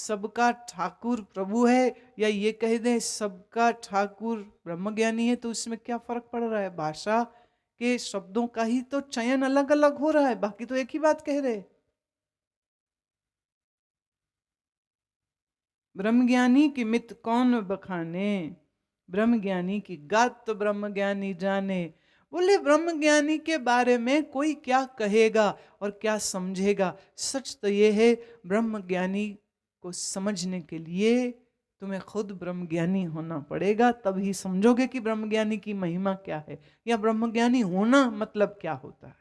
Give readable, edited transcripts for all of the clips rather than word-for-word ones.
सबका ठाकुर प्रभु है, या ये कह दें सबका ठाकुर ब्रह्मज्ञानी है, तो इसमें क्या फर्क पड़ रहा है? भाषा के शब्दों का ही तो चयन अलग अलग हो रहा है, बाकी तो एक ही बात कह रहे हैं। ब्रह्मज्ञानी की मित कौन बखाने, ब्रह्मज्ञानी की गात तो ब्रह्मज्ञानी जाने। बोले ब्रह्मज्ञानी के बारे में कोई क्या कहेगा और क्या समझेगा? सच तो ये है, ब्रह्मज्ञानी को समझने के लिए तुम्हें खुद ब्रह्मज्ञानी होना पड़ेगा, तभी समझोगे कि ब्रह्मज्ञानी की महिमा क्या है, या ब्रह्मज्ञानी होना मतलब क्या होता है।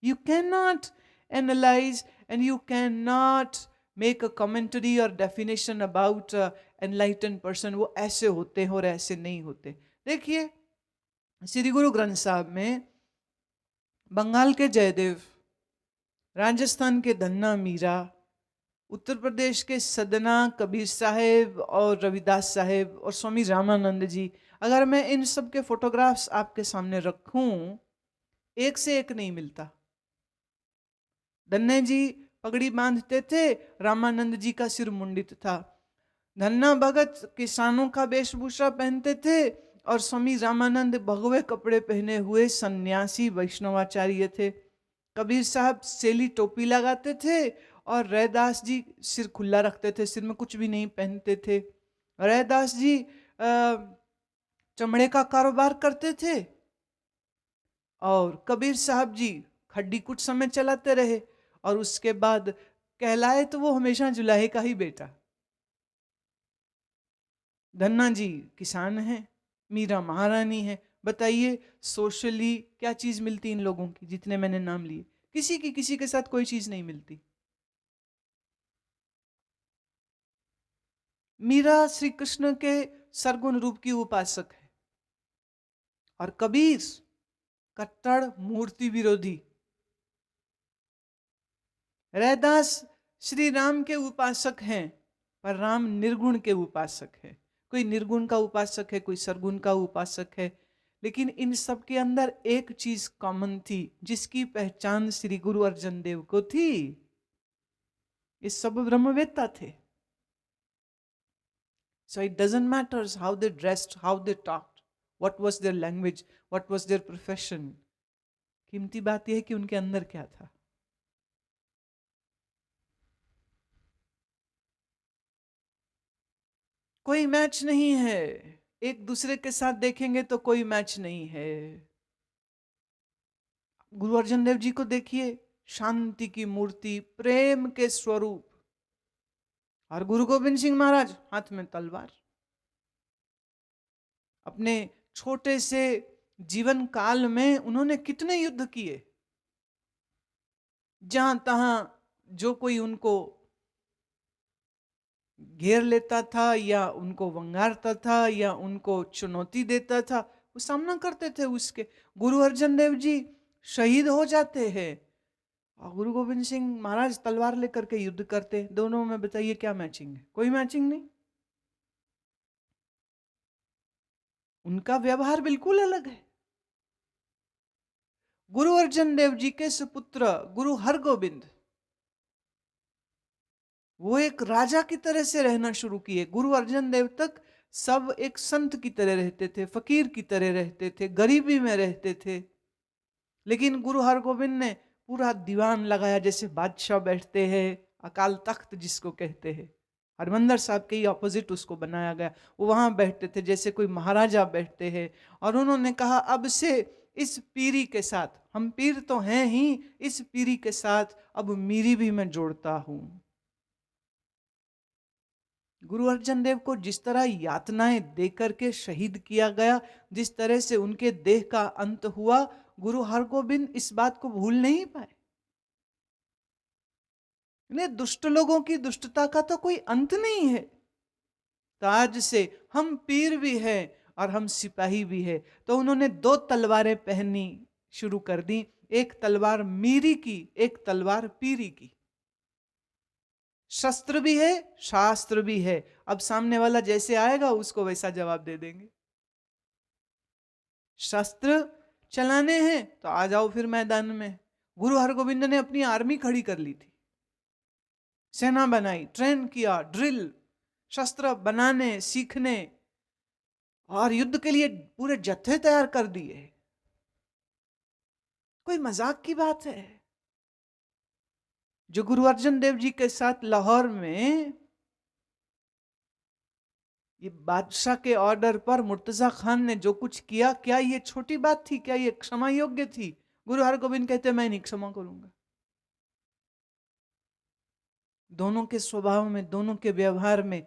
You cannot analyze and you cannot make a commentary or definition about enlightened person, वो ऐसे होते हैं और ऐसे नहीं होते। देखिए, श्री गुरु ग्रंथ साहब में बंगाल के जयदेव, राजस्थान के धन्ना मीरा, उत्तर प्रदेश के सदना कबीर साहेब और रविदास साहेब और स्वामी रामानंद जी, अगर मैं इन सब के फोटोग्राफ्स आपके सामने रखूं, एक से एक नहीं मिलता। धन्ने जी पगड़ी बांधते थे, रामानंद जी का सिर मुंडित था। धन्ना भगत किसानों का वेशभूषा पहनते थे, और स्वामी रामानंद भगवे कपड़े पहने हुए सन्यासी वैष्णवाचार्य थे। कबीर साहब सेली टोपी लगाते थे, और रैदास जी सिर खुला रखते थे, सिर में कुछ भी नहीं पहनते थे। रैदास जी चमड़े का कारोबार करते थे, और कबीर साहब जी खड्डी कुछ समय चलाते रहे, और उसके बाद कहलाए तो वो हमेशा जुलाहे का ही बेटा। धन्ना जी किसान हैं, मीरा महारानी है। बताइए सोशली क्या चीज मिलती इन लोगों की, जितने मैंने नाम लिए? किसी की किसी के साथ कोई चीज नहीं मिलती। मीरा श्री कृष्ण के सरगुण रूप की उपासक है, और कबीर कट्टर मूर्ति विरोधी। रैदास श्री राम के उपासक हैं, पर राम निर्गुण के उपासक है। कोई निर्गुण का उपासक है, कोई सरगुण का उपासक है, लेकिन इन सब के अंदर एक चीज कॉमन थी, जिसकी पहचान श्री गुरु अर्जन देव को थी। ये सब ब्रह्मवेत्ता थे। So it doesn't matter how they dressed, how they talked, what was their language, what was their profession. कीमती बात यह है कि उनके अंदर क्या था। कोई मैच नहीं है, एक दूसरे के साथ देखेंगे तो कोई मैच नहीं है। गुरु अर्जन देव जी को देखिए, शांति की मूर्ति, प्रेम के स्वरूप। और गुरु गोविंद सिंह महाराज, हाथ में तलवार। अपने छोटे से जीवन काल में उन्होंने कितने युद्ध किए। जहां तहां जो कोई उनको घेर लेता था, या उनको वंगारता था, या उनको चुनौती देता था, वो सामना करते थे उसके। गुरु अर्जन देव जी शहीद हो जाते हैं, और गुरु गोविंद सिंह महाराज तलवार लेकर के युद्ध करते। दोनों में बताइए क्या मैचिंग है? कोई मैचिंग नहीं। उनका व्यवहार बिल्कुल अलग है। गुरु अर्जन देव जी के सुपुत्र गुरु हरगोविंद, वो एक राजा की तरह से रहना शुरू किए। गुरु अर्जन देव तक सब एक संत की तरह रहते थे, फकीर की तरह रहते थे, गरीबी में रहते थे। लेकिन गुरु हरगोविंद ने पूरा दीवान लगाया, जैसे बादशाह बैठते हैं, अकाल तख्त जिसको कहते हैं। हरमंदर साहब के ही ऑपोजिट उसको बनाया गया। वो वहां बैठते थे जैसे कोई महाराजा बैठते हैं, और उन्होंने कहा अब से इस पीरी के साथ, हम पीर तो हैं ही, इस पीरी के साथ अब मीरी भी मैं जोड़ता हूं। गुरु अर्जन देव को जिस तरह यातनाएं देकर के शहीद किया गया, जिस तरह से उनके देह का अंत हुआ, गुरु हरगोविंद इस बात को भूल नहीं पाए। दुष्ट लोगों की दुष्टता का तो कोई अंत नहीं है। तो आज से हम पीर भी हैं और हम सिपाही भी है। तो उन्होंने दो तलवारें पहननी शुरू कर दी, एक तलवार मीरी की, एक तलवार पीरी की। शस्त्र भी है, शास्त्र भी है। अब सामने वाला जैसे आएगा उसको वैसा जवाब दे देंगे। शस्त्र चलाने हैं तो आ जाओ फिर मैदान में। गुरु हरगोविंद ने अपनी आर्मी खड़ी कर ली थी। सेना बनाई, ट्रेन किया, ड्रिल, शस्त्र बनाने सीखने, और युद्ध के लिए पूरे जत्थे तैयार कर दिए। कोई मजाक की बात है? जो गुरु अर्जन देव जी के साथ लाहौर में ये बादशाह के ऑर्डर पर मुर्तजा खान ने जो कुछ किया, क्या ये छोटी बात थी? क्या ये क्षमा योग्य थी? गुरु हरगोविंद कहते मैं नहीं क्षमा करूंगा। दोनों के स्वभाव में, दोनों के व्यवहार में,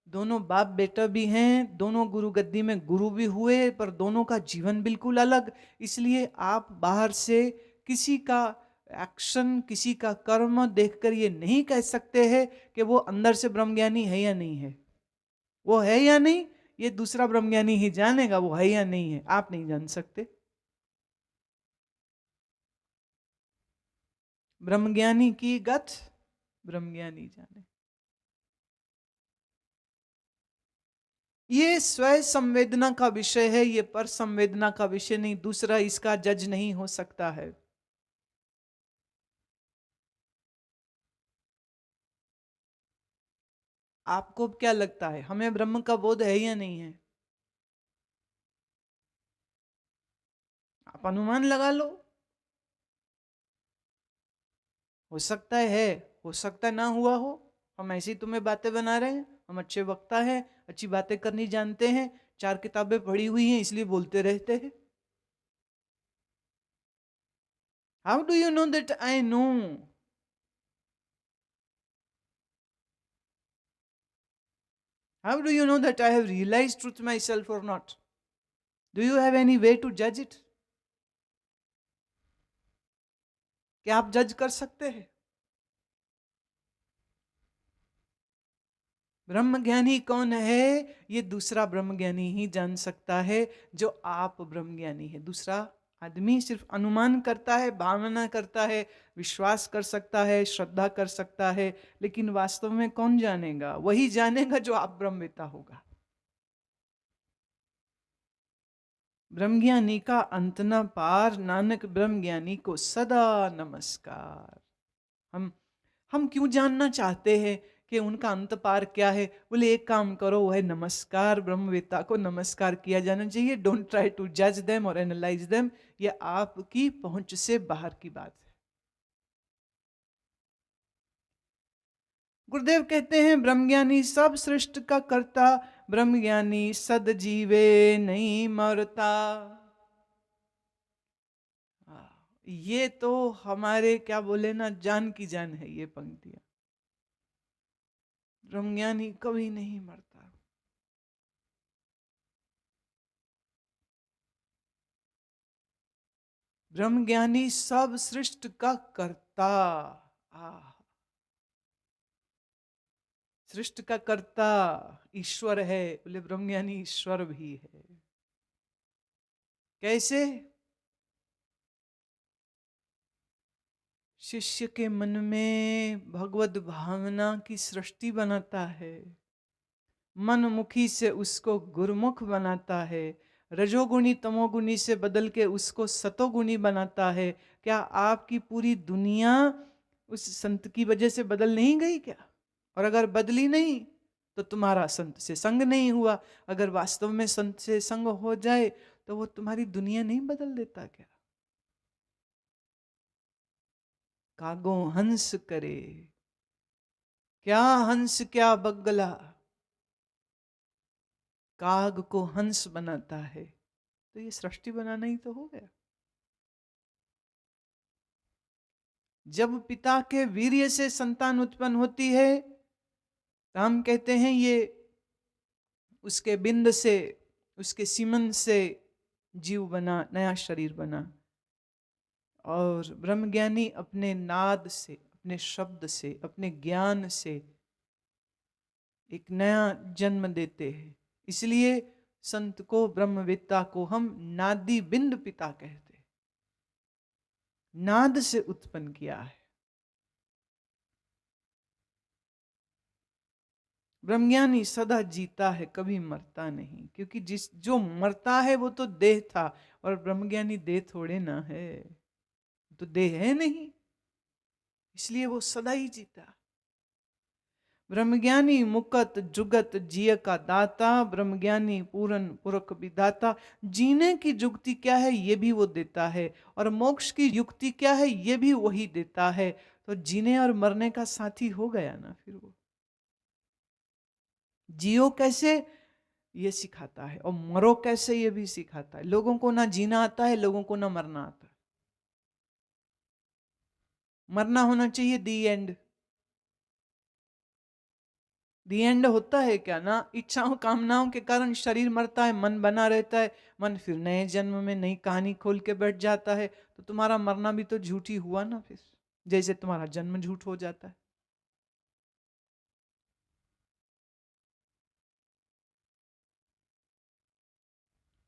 दोनों बाप बेटा भी हैं, दोनों गुरु गद्दी में गुरु भी हुए, पर दोनों का जीवन बिल्कुल अलग। इसलिए आप बाहर से किसी का एक्शन, किसी का कर्म देखकर ये नहीं कह सकते हैं कि वो अंदर से ब्रह्मज्ञानी है या नहीं है। वो है या नहीं, ये दूसरा ब्रह्मज्ञानी ही जानेगा वो है या नहीं है, आप नहीं जान सकते। ब्रह्मज्ञानी की गत ब्रह्मज्ञानी जाने। ये स्वयं संवेदना का विषय है, ये पर संवेदना का विषय नहीं। दूसरा इसका जज नहीं हो सकता है। आपको क्या लगता है, हमें ब्रह्म का बोध है या नहीं है? आप अनुमान लगा लो। हो सकता है, हो सकता है ना हुआ हो। हम ऐसी तुम्हें बातें बना रहे हैं। हम अच्छे वक्ता हैं, अच्छी बातें करनी जानते हैं, 4 किताबें पढ़ी हुई हैं, इसलिए बोलते रहते हैं। How do you know that I know? How do you know that I have realized truth myself or not? Do you have any way to judge it? क्या आप जज कर सकते हैं? ब्रह्मज्ञानी कौन है, ये दूसरा ब्रह्मज्ञानी ही जान सकता है, जो आप ब्रह्मज्ञानी है। दूसरा आदमी सिर्फ अनुमान करता है, भावना करता है, विश्वास कर सकता है, श्रद्धा कर सकता है, लेकिन वास्तव में कौन जानेगा? वही जानेगा जो आप ब्रह्मवेत्ता होगा। ब्रह्मज्ञानी का अंत न पार, नानक ब्रह्मज्ञानी को सदा नमस्कार। हम क्यों जानना चाहते हैं कि उनका अंत पार क्या है? बोले एक काम करो, वो है नमस्कार। ब्रह्मवेत्ता को नमस्कार किया जाना चाहिए। डोंट ट्राई टू जज देम और एनालाइज देम, ये आपकी पहुंच से बाहर की बात है। गुरुदेव कहते हैं ब्रह्मज्ञानी सब सृष्टि का कर्ता, ब्रह्मज्ञानी सद जीवे नहीं मरता। ये तो हमारे क्या बोले ना, जान की जान है ये पंक्तियां। ब्रह्मज्ञानी कभी नहीं मरता। ब्रह्मज्ञानी सब सृष्टि का कर्ता। सृष्टि का कर्ता ईश्वर है, बोले ब्रह्मज्ञानी ईश्वर भी है। कैसे? शिष्य के मन में भगवत भावना की सृष्टि बनाता है, मनमुखी से उसको गुरुमुख बनाता है, रजोगुणी तमोगुणी से बदल के उसको सतोगुणी बनाता है। क्या आपकी पूरी दुनिया उस संत की वजह से बदल नहीं गई क्या? और अगर बदली नहीं तो तुम्हारा संत से संग नहीं हुआ। अगर वास्तव में संत से संग हो जाए तो वो तुम्हारी दुनिया नहीं बदल देता क्या? कागो हंस करे, क्या हंस क्या बगला, काग को हंस बनाता है। तो ये सृष्टि बनाना ही तो हो गया। जब पिता के वीर्य से संतान उत्पन्न होती है तो हम कहते हैं ये उसके बिंद से, उसके सीमन से जीव बना, नया शरीर बना। और ब्रह्मज्ञानी अपने नाद से, अपने शब्द से, अपने ज्ञान से एक नया जन्म देते हैं। इसलिए संत को, ब्रह्मवेत्ता को हम नादी बिंद पिता कहते हैं। नाद से उत्पन्न किया है। ब्रह्मज्ञानी सदा जीता है, कभी मरता नहीं, क्योंकि जो मरता है वो तो देह था, और ब्रह्मज्ञानी देह थोड़े ना है, तो देह है नहीं, इसलिए वो सदा ही जीता। ब्रह्मज्ञानी मुकत जुगत जिय का दाता, ब्रह्मज्ञानी पूरन पुरख विधाता। जीने की जुक्ति क्या है ये भी वो देता है, और मोक्ष की युक्ति क्या है ये भी वही देता है। तो जीने और मरने का साथी हो गया ना फिर वो। जियो कैसे ये सिखाता है, और मरो कैसे ये भी सिखाता है। लोगों को ना जीना आता है, लोगों को ना मरना आता है। मरना होना चाहिए दी एंड। दी एंड होता है क्या ना, इच्छाओं कामनाओं के कारण शरीर मरता है, मन बना रहता है। मन फिर नए जन्म में नई कहानी खोल के बैठ जाता है। तो तुम्हारा मरना भी तो झूठी हुआ ना फिर, जैसे तुम्हारा जन्म झूठ हो जाता है।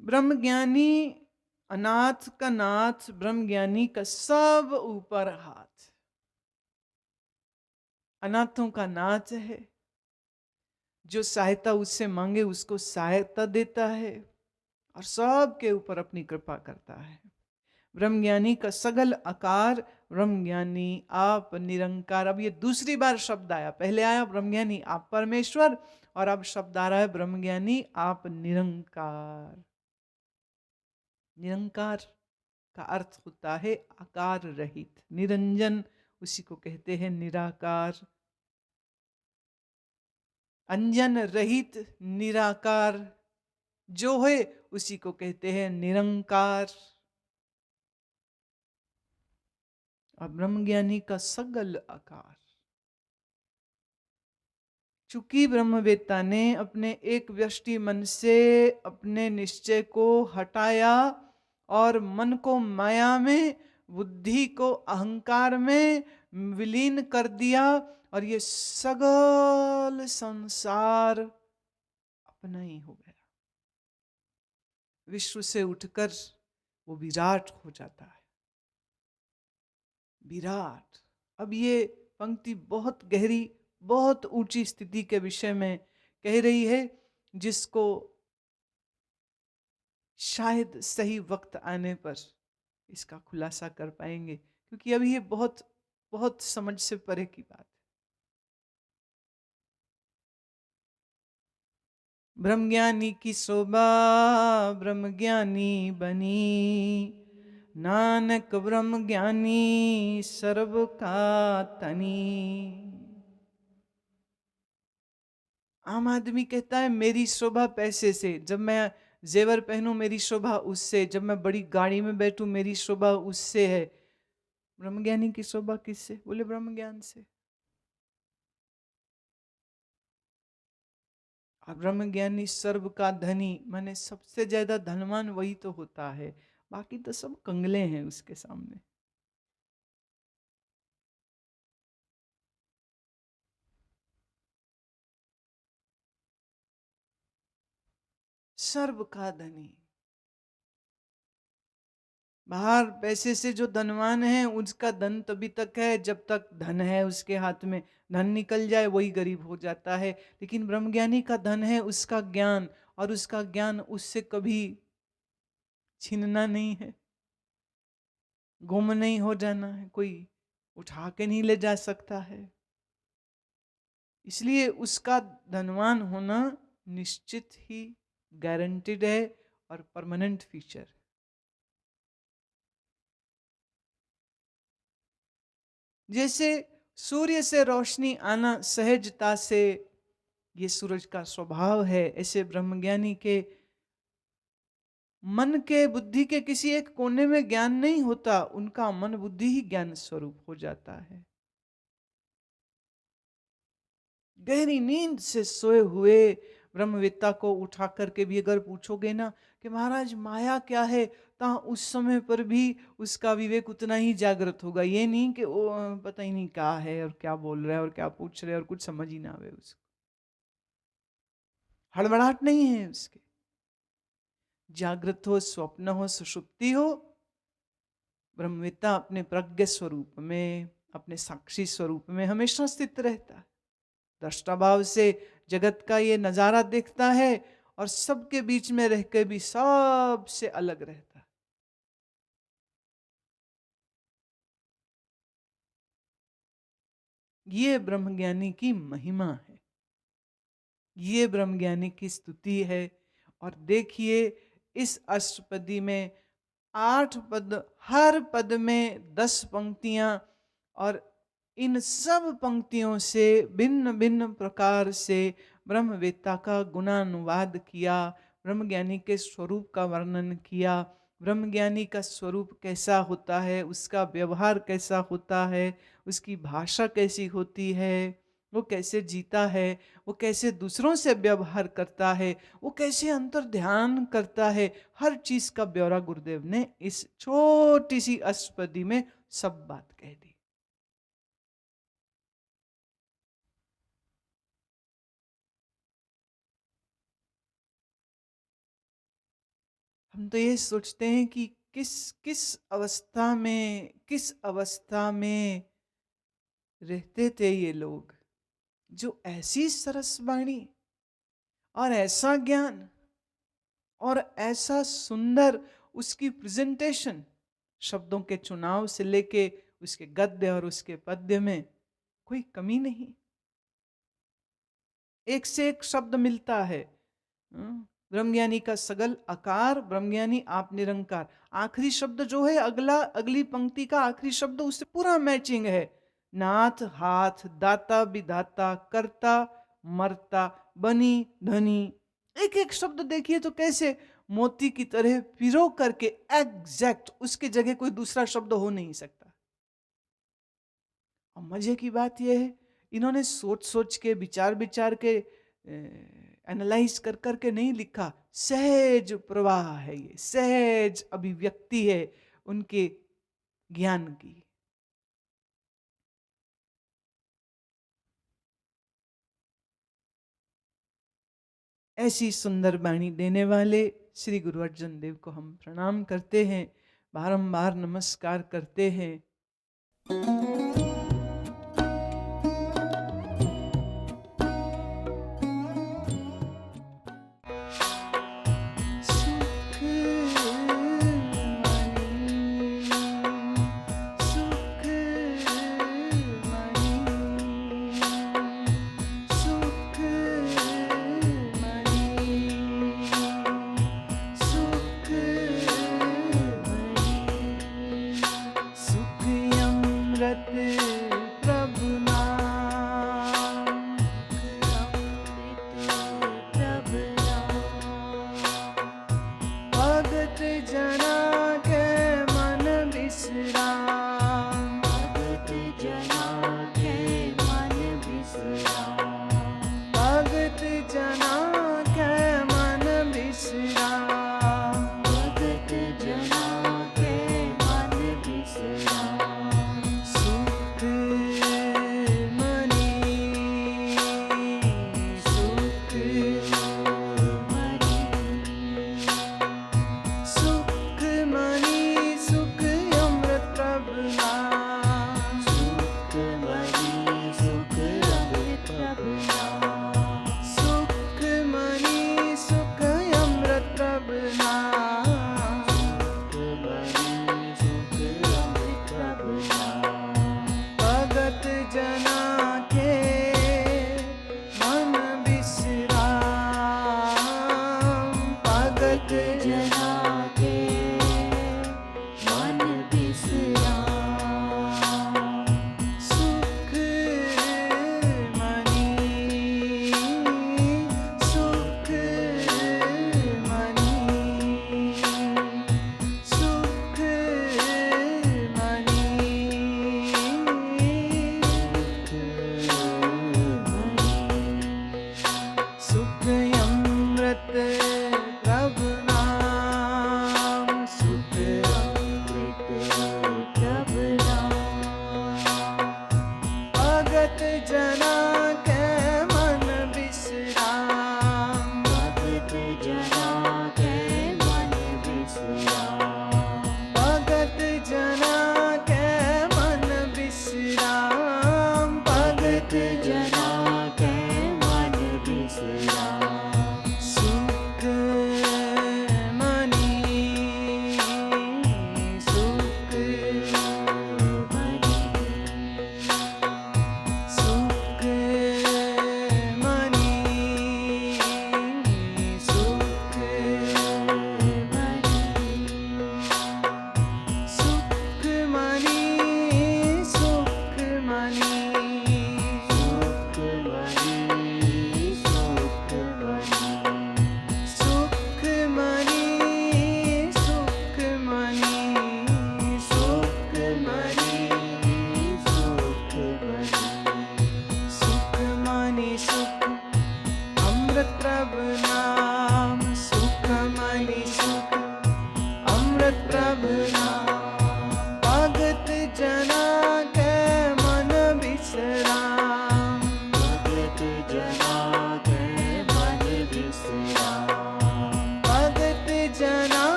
ब्रह्मज्ञानी अनाथ का नाथ, ब्रह्मज्ञानी का सब ऊपर हाथ। अनाथों का नाथ है, जो सहायता उससे मांगे उसको सहायता देता है, और सबके ऊपर अपनी कृपा करता है। ब्रह्मज्ञानी का सगल आकार, ब्रह्मज्ञानी आप निरंकार। अब ये दूसरी बार शब्द आया, पहले आया ब्रह्मज्ञानी आप परमेश्वर, और अब शब्द आ रहा है ब्रह्मज्ञानी आप निरंकार। निरंकार का अर्थ होता है आकार रहित, निरंजन उसी को कहते हैं निराकार। अंजन रहित निराकार जो है उसी को कहते हैं निरंकार। और ब्रह्मज्ञानी का सगल आकार। चूंकि ब्रह्मवेत्ता ने अपने एक व्यष्टि मन से अपने निश्चय को हटाया, और मन को माया में, बुद्धि को अहंकार में विलीन कर दिया, और ये सगल संसार अपना ही हो गया। विश्व से उठकर वो विराट हो जाता है। विराट। अब ये पंक्ति बहुत गहरी, बहुत ऊंची स्थिति के विषय में कह रही है, जिसको शायद सही वक्त आने पर इसका खुलासा कर पाएंगे, क्योंकि अभी ये बहुत बहुत समझ से परे की बात है। ब्रह्मज्ञानी की शोभा ब्रह्मज्ञानी बनी, नानक ब्रह्मज्ञानी सर्व का तनी। आम आदमी कहता है मेरी शोभा पैसे से, जब मैं जेवर पहनूं मेरी शोभा उससे, जब मैं बड़ी गाड़ी में बैठूं मेरी शोभा उससे है। ब्रह्मज्ञानी की शोभा किससे? बोले ब्रह्म ज्ञान से। और ब्रह्मज्ञानी सर्व का धनी, माने सबसे ज्यादा धनवान वही तो होता है, बाकी तो सब कंगले हैं उसके सामने। सर्व का धनी। बाहर पैसे से जो धनवान है उसका धन तभी तक है जब तक धन है उसके हाथ में। धन निकल जाए वही गरीब हो जाता है। लेकिन ब्रह्मज्ञानी का धन है उसका ज्ञान, और उसका ज्ञान उससे कभी छीनना नहीं है, गुम नहीं हो जाना है, कोई उठा के नहीं ले जा सकता है। इसलिए उसका धनवान होना निश्चित ही गारंटीड है और परमानेंट फीचर। जैसे सूर्य से रोशनी आना सहजता से ये सूरज का स्वभाव है, ऐसे ब्रह्मज्ञानी के मन के बुद्धि के किसी एक कोने में ज्ञान नहीं होता, उनका मन बुद्धि ही ज्ञान स्वरूप हो जाता है। गहरी नींद से सोए हुए ब्रह्मवेत्ता को उठा करके भी अगर पूछोगे ना कि महाराज माया क्या है, तो उस समय पर भी उसका विवेक उतना ही जागृत होगा। ये नहीं कि वो पता ही नहीं क्या है और क्या बोल रहा है और क्या पूछ रहे हैं और कुछ समझ ही ना आवे उसको। हड़बड़ाहट नहीं है उसके। जागृत हो, स्वप्न हो, सुषुप्ति हो, ब्रह्मवेत्ता अपने प्रज्ञ स्वरूप में, अपने साक्षी स्वरूप में हमेशा स्थित रहता है। दृष्टा भाव से जगत का ये नजारा देखता है, और सबके बीच में रह के भी सबसे अलग रहता है। ये ब्रह्मज्ञानी की महिमा है, ये ब्रह्मज्ञानी की स्तुति है। और देखिए इस अष्टपदी में 8 पद, हर पद में 10 पंक्तियां, और इन सब पंक्तियों से भिन्न भिन्न प्रकार से ब्रह्मवेत्ता का गुणानुवाद किया, ब्रह्मज्ञानी के स्वरूप का वर्णन किया, ब्रह्मज्ञानी का स्वरूप कैसा होता है, उसका व्यवहार कैसा होता है, उसकी भाषा कैसी होती है, वो कैसे जीता है, वो कैसे दूसरों से व्यवहार करता है, वो कैसे अंतर ध्यान करता है, हर चीज का ब्यौरा गुरुदेव ने इस छोटी सी अष्टपदी में सब बात कह दी। हम तो ये सोचते हैं कि किस किस अवस्था में रहते थे ये लोग, जो ऐसी सरस वाणी और ऐसा ज्ञान और ऐसा सुंदर उसकी प्रेजेंटेशन, शब्दों के चुनाव से लेके उसके गद्य और उसके पद्य में कोई कमी नहीं, एक से एक शब्द मिलता है। ब्रह्मज्ञानी का सगल आकार, ब्रह्मज्ञानी आप निरंकार। आखिरी शब्द जो है, अगली पंक्ति का आखिरी शब्द उससे पूरा मैचिंग है। नाथ, हाथ, दाता, विधाता, कर्ता, मरता, बनी, धनी। एक एक शब्द देखिए तो कैसे मोती की तरह पिरो करके एग्जैक्ट उसके जगह कोई दूसरा शब्द हो नहीं सकता। और मजे की बात यह है, इन्होंने सोच सोच के, विचार विचार के, एनालाइज कर करके नहीं लिखा, सहज प्रवाह है, ये सहज अभिव्यक्ति है उनके ज्ञान की। ऐसी सुंदर वाणी देने वाले श्री गुरु अर्जन देव को हम प्रणाम करते हैं, बारंबार नमस्कार करते हैं।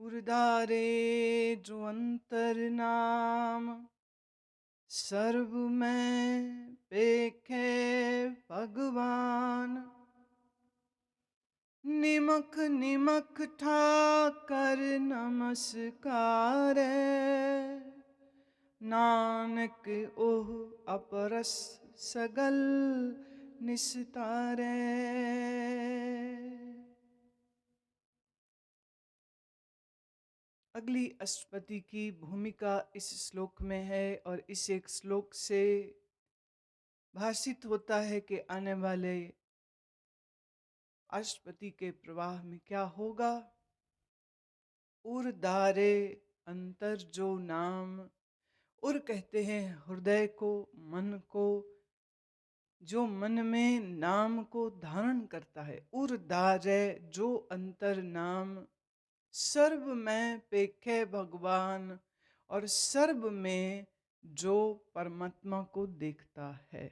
उर्धारे जो अंतर नाम, सर्व में पेखे भगवान। निमक निमक ठाकर नमस्कार, नानक ओह अपरस सगल निस्तारे। अगली अष्टपदी की भूमिका इस श्लोक में है और इस एक श्लोक से भाषित होता है कि आने वाले अष्टपदी के प्रवाह में क्या होगा। उर दारे अंतर जो नाम, उर कहते हैं हृदय को, मन को, जो मन में नाम को धारण करता है। उर दारे जो अंतर नाम, सर्व में पेखे भगवान, और सर्व में जो परमात्मा को देखता है।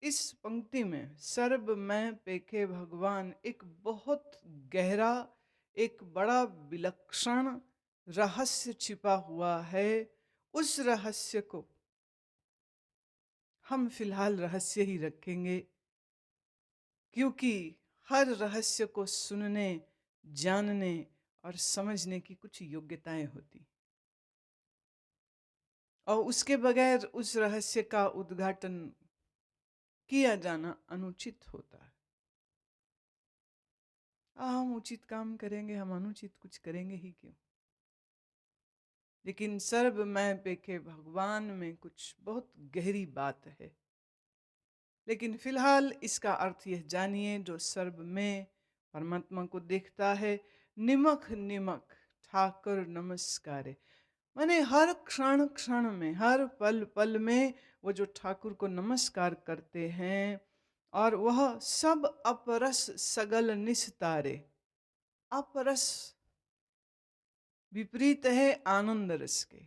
इस पंक्ति में सर्व में पेखे भगवान एक बहुत गहरा, एक बड़ा विलक्षण रहस्य छिपा हुआ है। उस रहस्य को हम फिलहाल रहस्य ही रखेंगे, क्योंकि हर रहस्य को सुनने, जानने और समझने की कुछ योग्यताएं होती, और उसके बगैर उस रहस्य का उद्घाटन किया जाना अनुचित होता है। हम उचित काम करेंगे, हम अनुचित कुछ करेंगे ही क्यों। लेकिन सर्व मैं पेखे भगवान में कुछ बहुत गहरी बात है। लेकिन फिलहाल इसका अर्थ यह जानिए, जो सर्व में परमात्मा को देखता है। निमक निमक ठाकर नमस्कारे, माने हर क्षण क्षण में, हर पल पल में वो जो ठाकुर को नमस्कार करते हैं, और वह सब अपरस सगल निस्तारे। अपरस विपरीत है आनंद रस के।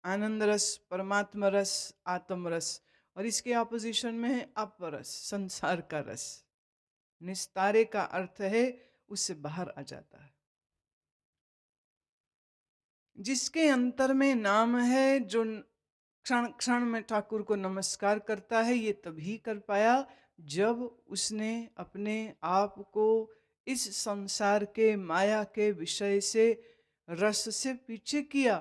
आनंद रस, परमात्मा रस, आत्म रस, और इसके ऑपोजिशन में है अपरस, संसार का रस। निस्तारे का अर्थ है उससे बाहर आ जाता है। जिसके अंतर में नाम है, जो क्षण क्षण में ठाकुर को नमस्कार करता है, ये तभी कर पाया जब उसने अपने आप को इस संसार के माया के विषय से, रस से पीछे किया,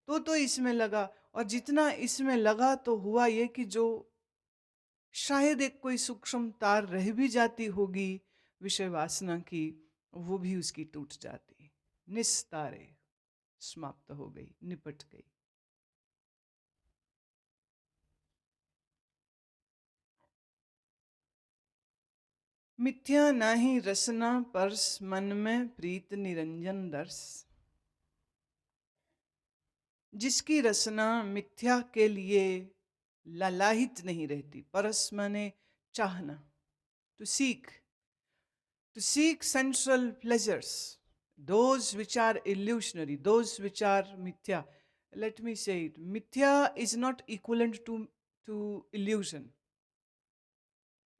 तो इसमें लगा। और जितना इसमें लगा तो हुआ ये कि जो शायद एक कोई सूक्ष्म तार रह भी जाती होगी विषय वासना की, वो भी उसकी टूट जाती, निस्तारे, समाप्त हो गई, निपट गई। मिथ्या नाही रसना परस, मन में प्रीत निरंजन दर्श। जिसकी रसना मिथ्या के लिए ललाहित नहीं रहती। परस माने चाहना, to seek sensual pleasures, those which are illusionary, those which are mithya. Let me say it, mithya is not equivalent to illusion.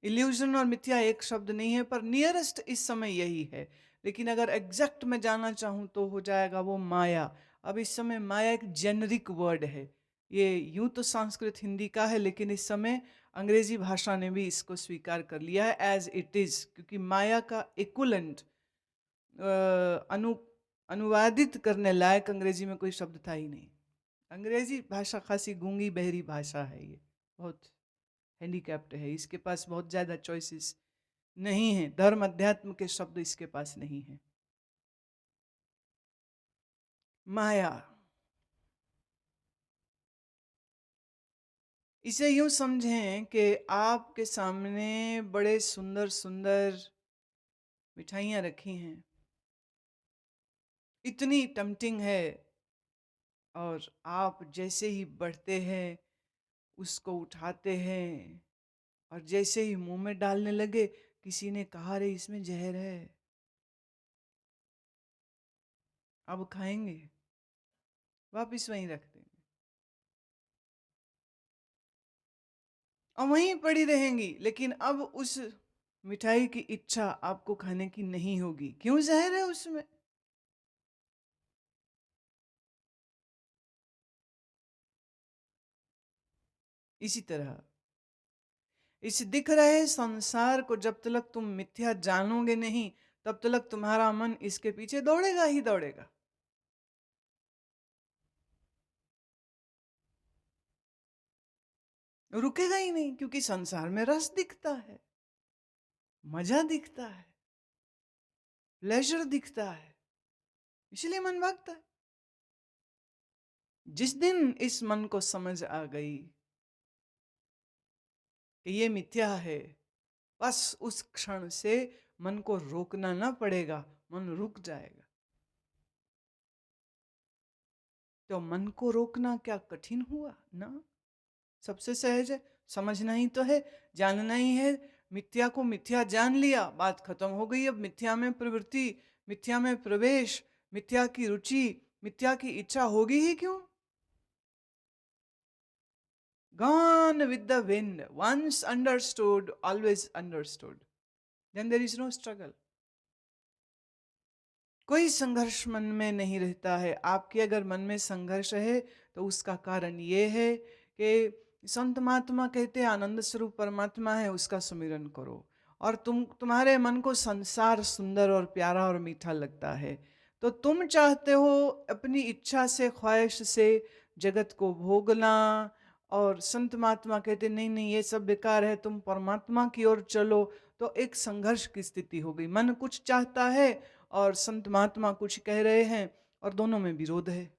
Illusion और मिथ्या एक शब्द नहीं है, पर नियरेस्ट इस समय यही है। लेकिन अगर एग्जैक्ट में जाना चाहूँ तो हो जाएगा वो माया। अब इस समय माया एक जेनरिक वर्ड है। ये यूं तो संस्कृत हिंदी का है, लेकिन इस समय अंग्रेजी भाषा ने भी इसको स्वीकार कर लिया है एज इट इज, क्योंकि माया का इक्विवेलेंट अनुवादित करने लायक अंग्रेजी में कोई शब्द था ही नहीं। अंग्रेजी भाषा खासी गूंगी बहरी भाषा है, ये बहुत हैंडीकैप्ड है, इसके पास बहुत ज़्यादा चॉइसेस नहीं है, धर्म अध्यात्म के शब्द इसके पास नहीं है। माया, इसे यूं समझें कि आपके सामने बड़े सुंदर सुंदर मिठाइयाँ रखी हैं, इतनी टम्पटिंग है, और आप जैसे ही बढ़ते हैं उसको उठाते हैं, और जैसे ही मुंह में डालने लगे, किसी ने कहा रे इसमें जहर है, अब खाएंगे, वापिस वहीं रख देंगे, और वहीं पड़ी रहेंगी। लेकिन अब उस मिठाई की इच्छा आपको खाने की नहीं होगी। क्यों? जहर है उसमें। इसी तरह इस दिख रहे संसार को जब तक तुम मिथ्या जानोगे नहीं, तब तक तुम्हारा मन इसके पीछे दौड़ेगा ही दौड़ेगा। रुकेगा ही नहीं, क्योंकि संसार में रस दिखता है, मजा दिखता है, प्लेजर दिखता है, इसलिए मन भागता है। जिस दिन इस मन को समझ आ गई कि ये मिथ्या है, बस उस क्षण से मन को रोकना ना पड़ेगा, मन रुक जाएगा। तो मन को रोकना क्या कठिन हुआ ना? सबसे सहज है, समझना ही तो है, जानना ही है। मिथ्या को मिथ्या जान लिया, बात खत्म हो गई। अब मिथ्या में प्रवृत्ति, मिथ्या में प्रवेश, मिथ्या की रुचि, मिथ्या की इच्छा होगी ही क्यों? Gone with the wind, once understood, always understood. Then there is no struggle. कोई संघर्ष मन में नहीं रहता है। आपके अगर मन में संघर्ष है तो उसका कारण ये है कि संत महात्मा कहते हैं आनंद स्वरूप परमात्मा है, उसका सुमिरन करो। और तुम्हारे मन को संसार सुंदर और प्यारा और मीठा लगता है, तो तुम चाहते हो अपनी इच्छा से, ख्वाहिश से जगत को भोगना। और संत महात्मा कहते नहीं नहीं, ये सब बेकार है, तुम परमात्मा की ओर चलो। तो एक संघर्ष की स्थिति हो गई। मन कुछ चाहता है और संत महात्मा कुछ कह रहे हैं, और दोनों में विरोध है।